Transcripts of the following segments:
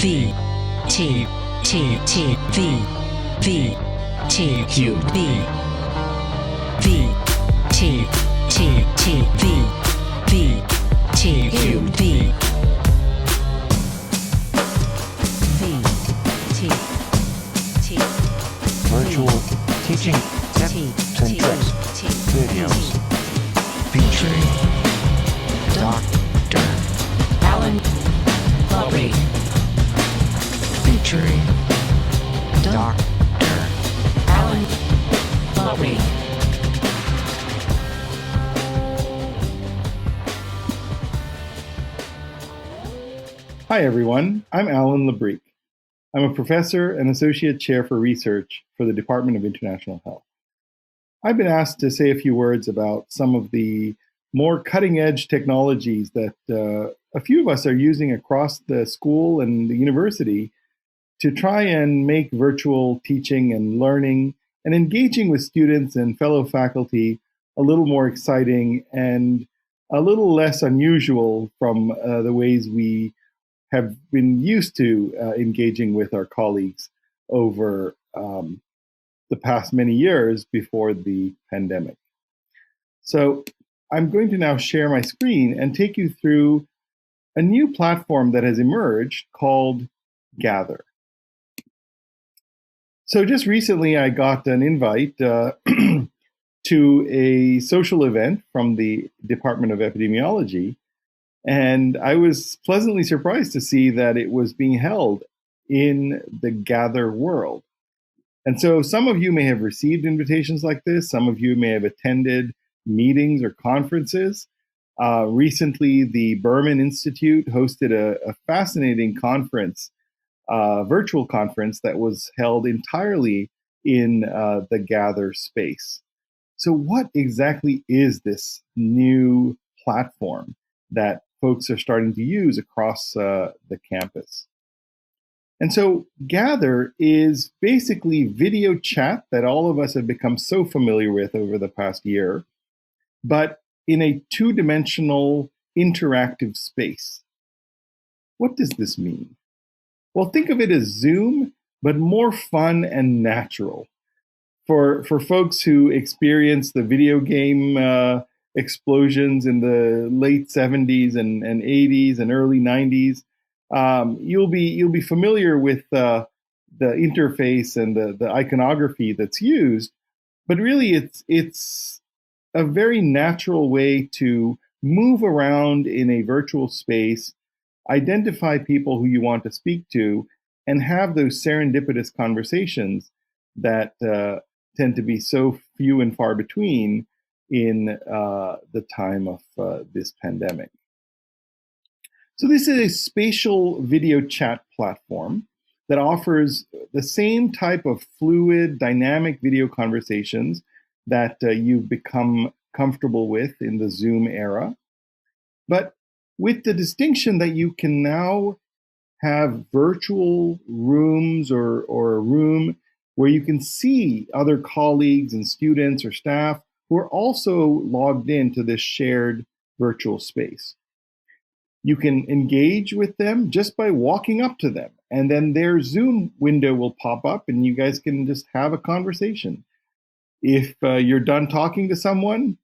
V T T T V V T Q V V T T T V V T Q V V T T Virtual teaching tips and tricks videos featuring Dr. Alain Labrique. featuring Dr. Alain Labrique. Hi everyone, I'm Alain Labrique. I'm a professor and associate chair for research for the Department of International Health. I've been asked to say a few words about some of the more cutting-edge technologies that a few of us are using across the school and the university to try and make virtual teaching and learning and engaging with students and fellow faculty a little more exciting and a little less unusual from the ways we have been used to engaging with our colleagues over the past many years before the pandemic. So I'm going to now share my screen and take you through a new platform that has emerged called Gather. So just recently I got an invite to a social event from the Department of Epidemiology, and I was pleasantly surprised to see that it was being held in the Gather world. And so some of you may have received invitations like this. Some of you may have attended meetings or conferences. Recently, the Berman Institute hosted a fascinating conference, virtual conference that was held entirely in the Gather space. So what exactly is this new platform that folks are starting to use across the campus? And so Gather is basically video chat that all of us have become so familiar with over the past year, but in a two-dimensional interactive space. What does this mean? Well, think of it as Zoom, but more fun and natural. For folks who experienced the video game explosions in the late 70s and 80s and early 90s, you'll be familiar with the interface and the iconography that's used, but really it's a very natural way to move around in a virtual space, identify people who you want to speak to, and have those serendipitous conversations that tend to be so few and far between in the time of this pandemic. So this is a spatial video chat platform that offers the same type of fluid, dynamic video conversations that you've become comfortable with in the Zoom era, but with the distinction that you can now have virtual rooms or a room where you can see other colleagues and students or staff who are also logged into this shared virtual space. You can engage with them just by walking up to them, and then their Zoom window will pop up and you guys can just have a conversation. If you're done talking to someone,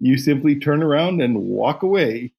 you simply turn around and walk away.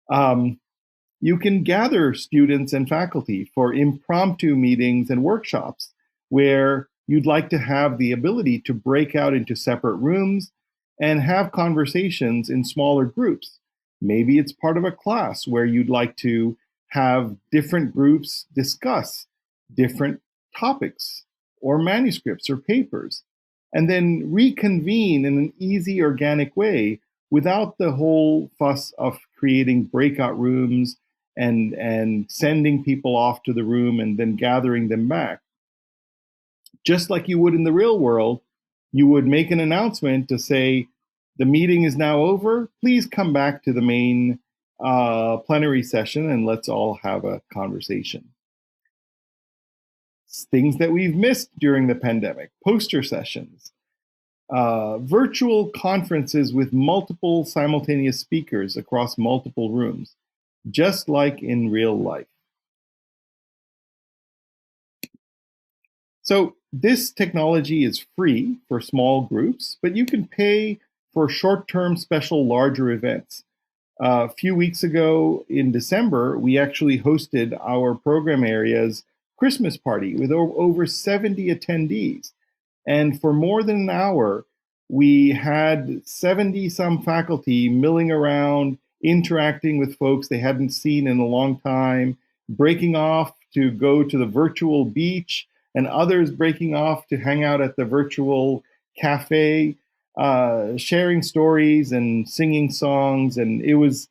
You can gather students and faculty for impromptu meetings and workshops where you'd like to have the ability to break out into separate rooms and have conversations in smaller groups. Maybe it's part of a class where you'd like to have different groups discuss different topics or manuscripts or papers, and then reconvene in an easy, organic way without the whole fuss of creating breakout rooms and sending people off to the room and then gathering them back. Just like you would in the real world, you would make an announcement to say, the meeting is now over. Please come back to the main plenary session and let's all have a conversation. Things that we've missed during the pandemic: poster sessions, virtual conferences with multiple simultaneous speakers across multiple rooms, just like in real life. So this technology is free for small groups, but you can pay for short-term special larger events. A few weeks ago in December, we actually hosted our program area's Christmas party with over 70 attendees. And for more than an hour, we had 70 some faculty milling around, interacting with folks they hadn't seen in a long time, breaking off to go to the virtual beach, and others breaking off to hang out at the virtual cafe, sharing stories and singing songs. And it was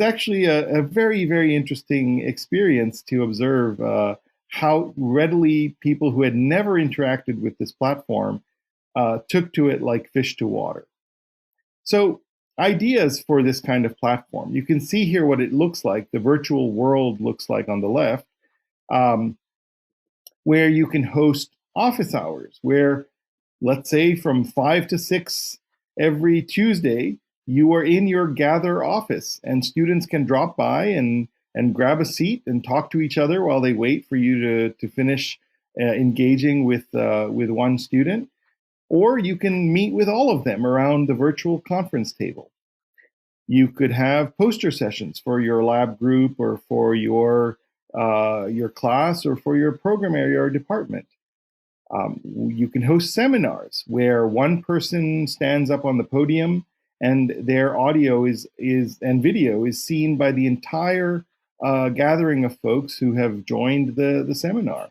actually a very, very interesting experience to observe how readily people who had never interacted with this platform took to it like fish to water. So, ideas for this kind of platform. You can see here what it looks like, the virtual world looks like on the left, um, where you can host office hours, where, let's say, from 5 to 6 every Tuesday, you are in your Gather office, and students can drop by and grab a seat and talk to each other while they wait for you to finish engaging with one student. Or you can meet with all of them around the virtual conference table. You could have poster sessions for your lab group or for your class or for your program area or department. You can host seminars where one person stands up on the podium and their audio is and video is seen by the entire gathering of folks who have joined the seminar.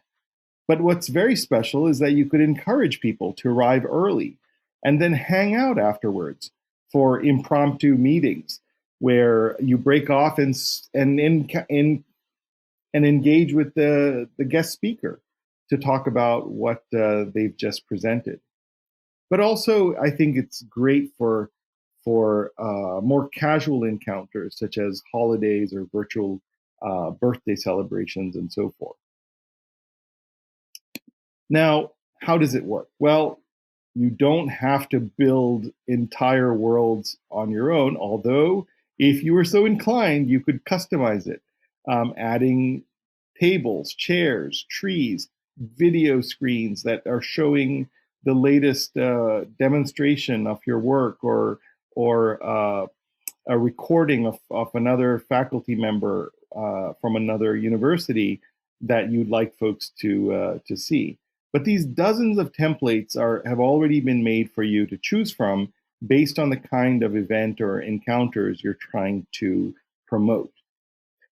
But what's very special is that you could encourage people to arrive early and then hang out afterwards for impromptu meetings where you break off and engage with the guest speaker to talk about what they've just presented. But also, I think it's great for more casual encounters, such as holidays or virtual birthday celebrations and so forth. Now, how does it work? Well, you don't have to build entire worlds on your own, although if you were so inclined, you could customize it, adding tables, chairs, trees, video screens that are showing the latest demonstration of your work, or a recording of another faculty member from another university that you'd like folks to see. But these dozens of templates have already been made for you to choose from based on the kind of event or encounters you're trying to promote.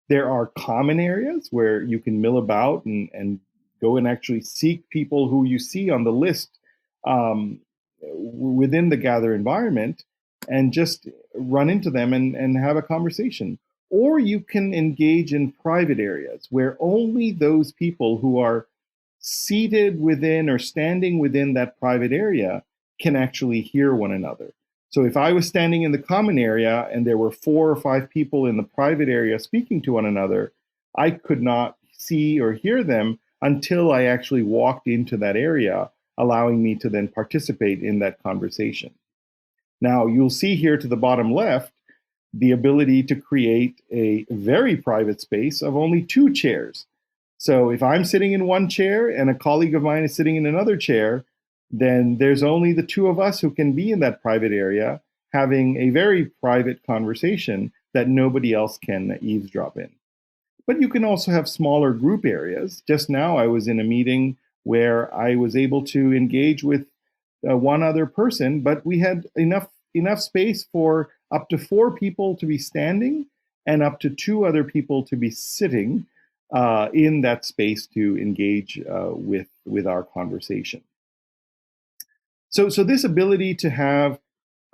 There are common areas where you can mill about and go and actually seek people who you see on the list within the Gather environment and just run into them and have a conversation. Or you can engage in private areas where only those people who are seated within or standing within that private area can actually hear one another. So if I was standing in the common area and there were 4 or 5 people in the private area speaking to one another, I could not see or hear them until I actually walked into that area, allowing me to then participate in that conversation. Now, you'll see here to the bottom left the ability to create a very private space of only 2 chairs. So if I'm sitting in one chair and a colleague of mine is sitting in another chair, then there's only the 2 of us who can be in that private area having a very private conversation that nobody else can eavesdrop in. But you can also have smaller group areas. Just now I was in a meeting where I was able to engage with one other person, but we had enough space for up to 4 people to be standing and up to 2 other people to be sitting in that space to engage with our conversation. So this ability to have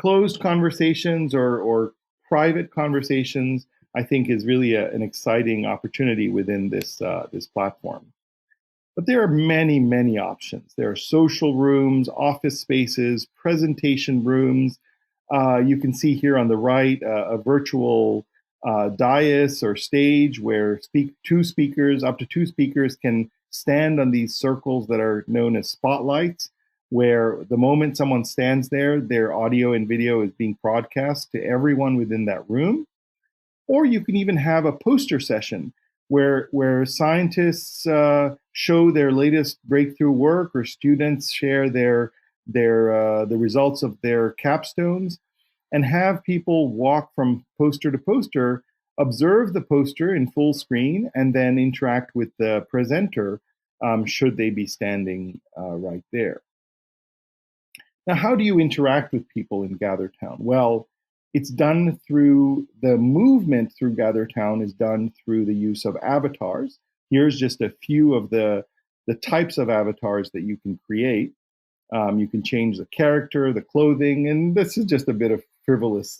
closed conversations or private conversations, I think, is really an exciting opportunity within this platform. But there are many, many options. There are social rooms, office spaces, presentation rooms. You can see here on the right a virtual dais or stage where up to two speakers can stand on these circles that are known as spotlights, where the moment someone stands there, their audio and video is being broadcast to everyone within that room. Or you can even have a poster session where scientists show their latest breakthrough work, or students share the results of their capstones, and have people walk from poster to poster, observe the poster in full screen, and then interact with the presenter should they be standing right there. Now, how do you interact with people in Gather.Town? Well, it's done through the movement through Gather.Town is done through the use of avatars. Here's just a few of the types of avatars that you can create. You can change the character, the clothing, and this is just a bit of frivolous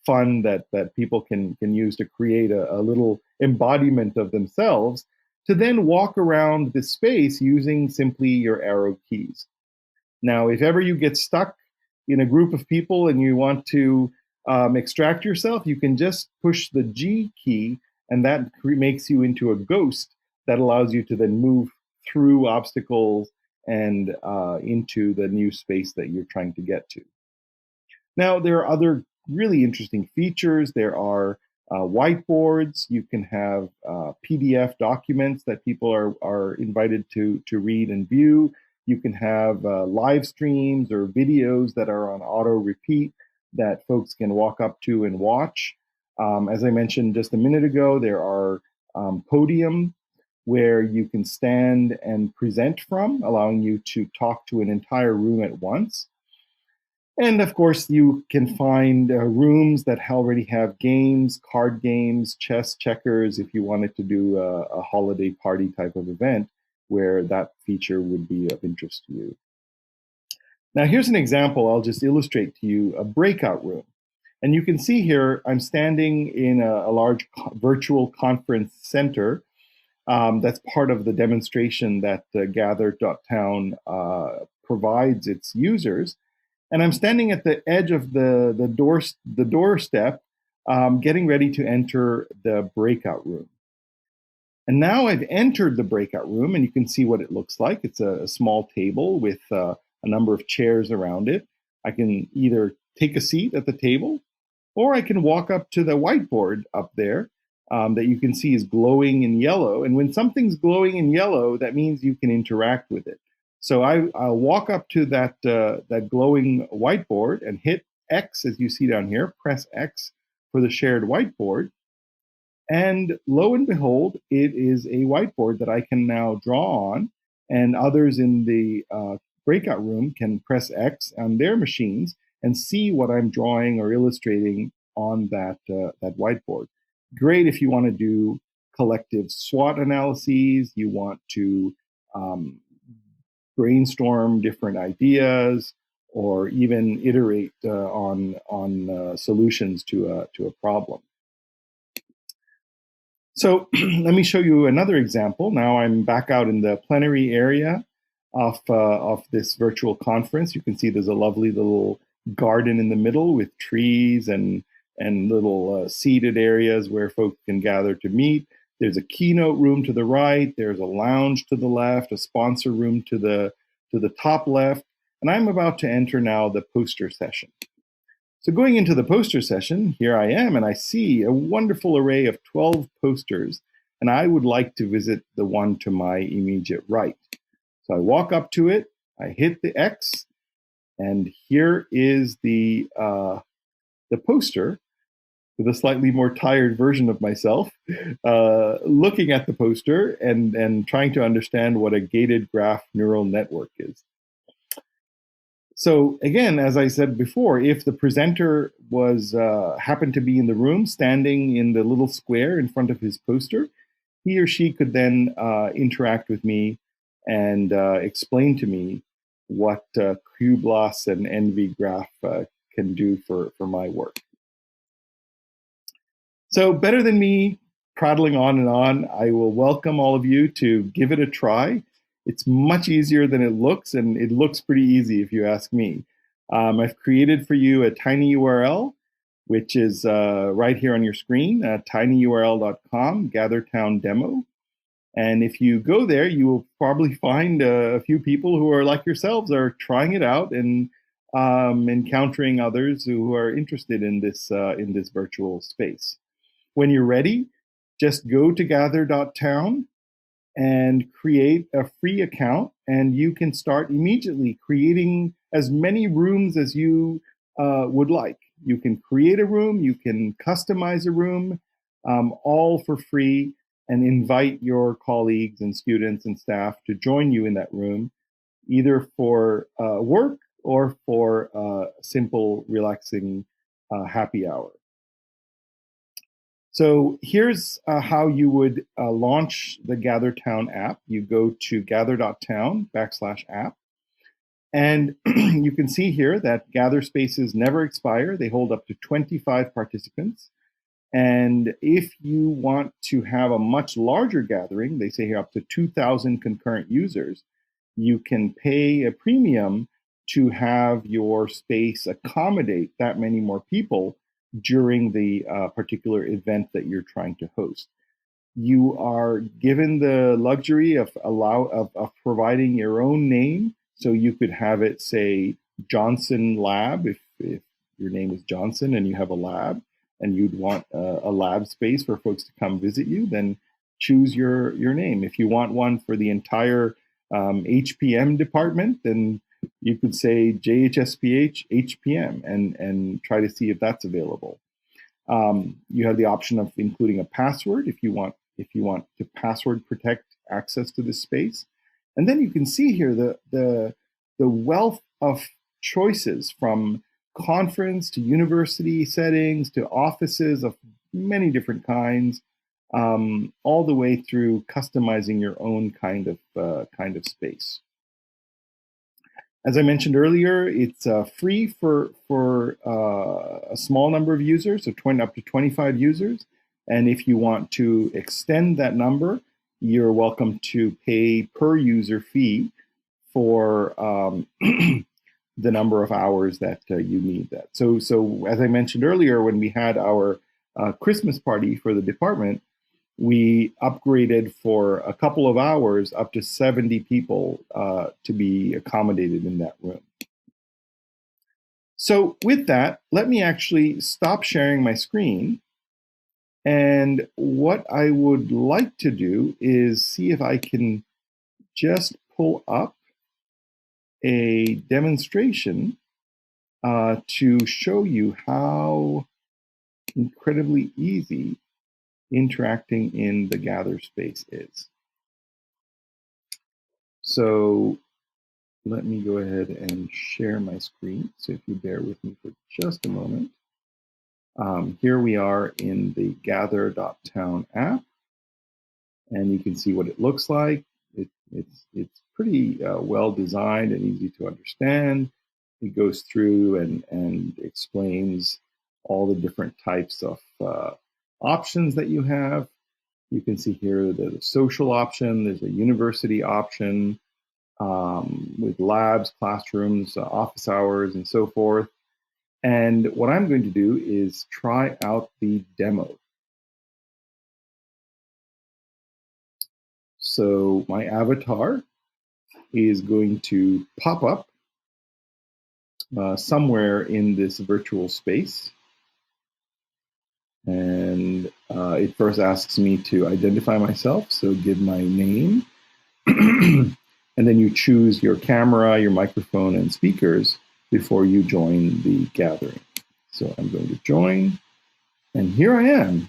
fun that people can use to create a little embodiment of themselves, to then walk around this space using simply your arrow keys. Now, if ever you get stuck in a group of people and you want to extract yourself, you can just push the G key, and that makes you into a ghost that allows you to then move through obstacles and into the new space that you're trying to get to. Now, there are other really interesting features. There are whiteboards. You can have PDF documents that people are invited to read and view. You can have live streams or videos that are on auto repeat that folks can walk up to and watch. As I mentioned just a minute ago, there are podium where you can stand and present from, allowing you to talk to an entire room at once. And of course, you can find rooms that already have games, card games, chess, checkers, if you wanted to do a holiday party type of event where that feature would be of interest to you. Now, here's an example. I'll just illustrate to you a breakout room. And you can see here, I'm standing in a large virtual conference center. That's part of the demonstration that Gather.Town provides its users. And I'm standing at the edge of the doorstep, getting ready to enter the breakout room. And now I've entered the breakout room, and you can see what it looks like. It's a small table with a number of chairs around it. I can either take a seat at the table, or I can walk up to the whiteboard up there that you can see is glowing in yellow. And when something's glowing in yellow, that means you can interact with it. So I'll walk up to that glowing whiteboard and hit X, as you see down here, press X for the shared whiteboard. And lo and behold, it is a whiteboard that I can now draw on, and others in the breakout room can press X on their machines and see what I'm drawing or illustrating on that whiteboard. Great if you want to do collective SWOT analyses, you want to brainstorm different ideas, or even iterate on solutions to a problem. So let me show you another example. Now I'm back out in the plenary area of this virtual conference. You can see there's a lovely little garden in the middle with trees and little seated areas where folks can gather to meet. There's a keynote room to the right. There's a lounge to the left, a sponsor room to the top left. And I'm about to enter now the poster session. So going into the poster session, here I am, and I see a wonderful array of 12 posters, and I would like to visit the one to my immediate right. So I walk up to it, I hit the X, and here is the poster with a slightly more tired version of myself, looking at the poster and trying to understand what a gated graph neural network is. So again, as I said before, if the presenter was happened to be in the room, standing in the little square in front of his poster, he or she could then interact with me and explain to me what QBLOS and NVGraph can do for my work. So better than me prattling on and on, I will welcome all of you to give it a try. It's much easier than it looks, and it looks pretty easy if you ask me. I've created for you a tiny URL, which is right here on your screen, tinyurl.com, Gather.Town demo. And if you go there, you will probably find a few people who are like yourselves are trying it out and encountering others who are interested in this virtual space. When you're ready, just go to Gather.Town and create a free account, and you can start immediately creating as many rooms as you would like. You can create a room, you can customize a room, all for free, and invite your colleagues and students and staff to join you in that room, either for work or for simple, relaxing happy hour. So here's how you would launch the Gather.Town app. You go to Gather.Town/app. And you can see here that Gather spaces never expire. They hold up to 25 participants. And if you want to have a much larger gathering, they say here up to 2,000 concurrent users, you can pay a premium to have your space accommodate that many more people during the particular event that you're trying to host. You are given the luxury of providing your own name. So you could have it say Johnson Lab if your name is Johnson and you have a lab and you'd want a lab space for folks to come visit you, then choose your name. If you want one for the entire HPM department, then you could say JHSPH HPM and try to see if that's available. You have the option of including a password if you want to password protect access to this space. And then you can see here the wealth of choices, from conference to university settings to offices of many different kinds, all the way through customizing your own kind of space. As I mentioned earlier, it's free for a small number of users, so up to 25 users. And if you want to extend that number, you're welcome to pay per user fee for the number of hours that you need that. So as I mentioned earlier, when we had our Christmas party for the department, we upgraded for a couple of hours up to 70 people to be accommodated in that room. So with that, let me actually stop sharing my screen. And what I would like to do is see if I can just pull up a demonstration to show you how incredibly easy interacting in the Gather space is. So let me go ahead and share my screen. So if you bear with me for just a moment. Here we are in the Gather.Town app, and you can see what it looks like. It's pretty well designed and easy to understand. It goes through and explains all the different types of options that you have. You can see here there's a social option, there's a university option with labs, classrooms, office hours, and so forth. And what I'm going to do is try out the demo. So my avatar is going to pop up somewhere in this virtual space. And it first asks me to identify myself, so give my name. And then you choose your camera, your microphone, and speakers before you join the gathering. So I'm going to join, and here I am.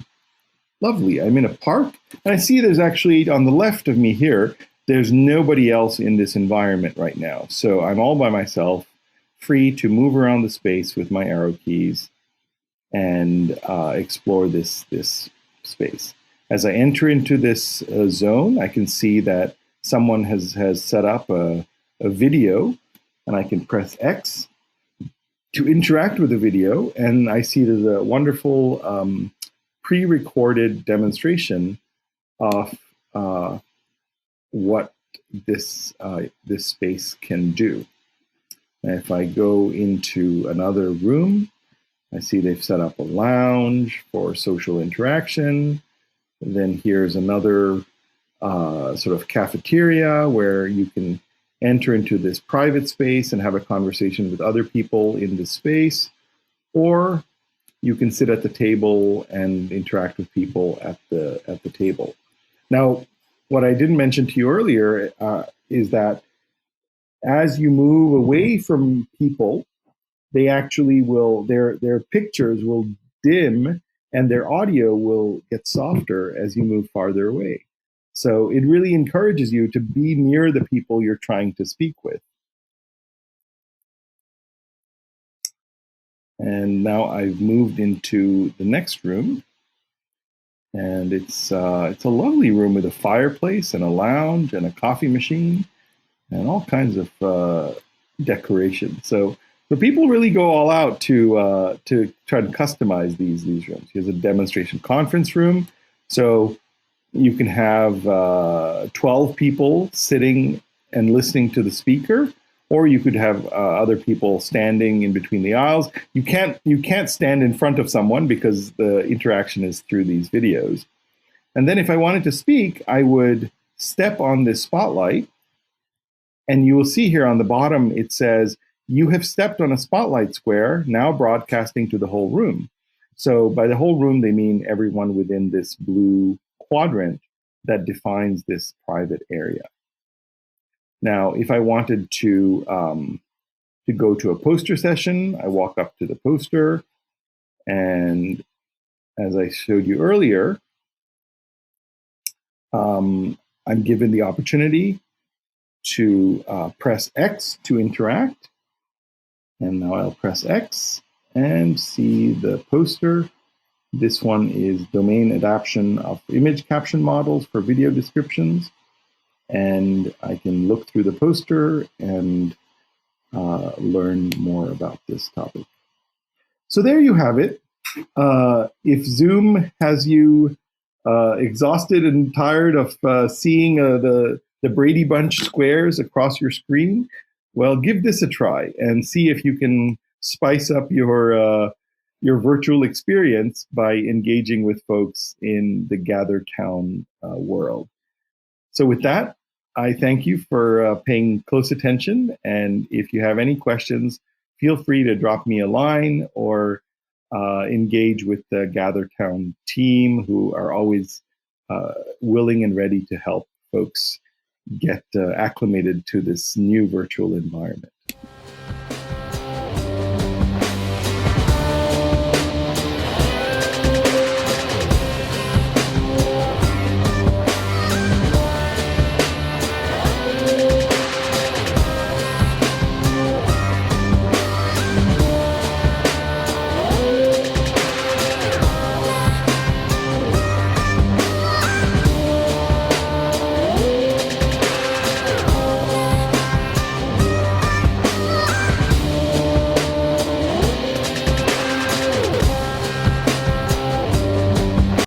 Lovely, I'm in a park, and I see there's actually, on the left of me here, there's nobody else in this environment right now. So I'm all by myself, free to move around the space with my arrow keys and explore this space. As I enter into this zone, I can see that someone has set up a video, and I can press X to interact with the video, and I see there's a wonderful pre-recorded demonstration of what this space can do. And if I go into another room, I see they've set up a lounge for social interaction. And then here's another sort of cafeteria where you can enter into this private space and have a conversation with other people in this space, or you can sit at the table and interact with people at the table. Now, what I didn't mention to you earlier is that as you move away from people, they actually will their pictures will dim and their audio will get softer as you move farther away. So it really encourages you to be near the people you're trying to speak with. And now I've moved into the next room, and it's a lovely room with a fireplace and a lounge and a coffee machine and all kinds of decoration. So people really go all out to try to customize these rooms. Here's a demonstration conference room, so you can have 12 people sitting and listening to the speaker, or you could have other people standing in between the aisles. You can't stand in front of someone because the interaction is through these videos. And then if I wanted to speak, I would step on this spotlight, and you will see here on the bottom it says, "You have stepped on a spotlight square, now broadcasting to the whole room." So by the whole room, they mean everyone within this blue quadrant that defines this private area. Now, if I wanted to go to a poster session, I walk up to the poster, and as I showed you earlier, I'm given the opportunity to press X to interact. And now I'll press X and see the poster. This one is domain adaptation of image caption models for video descriptions. And I can look through the poster and learn more about this topic. So there you have it. If Zoom has you exhausted and tired of seeing the Brady Bunch squares across your screen, well, give this a try and see if you can spice up your virtual experience by engaging with folks in the Gather.Town world. So with that, I thank you for paying close attention. And if you have any questions, feel free to drop me a line or engage with the Gather.Town team, who are always willing and ready to help folks get acclimated to this new virtual environment.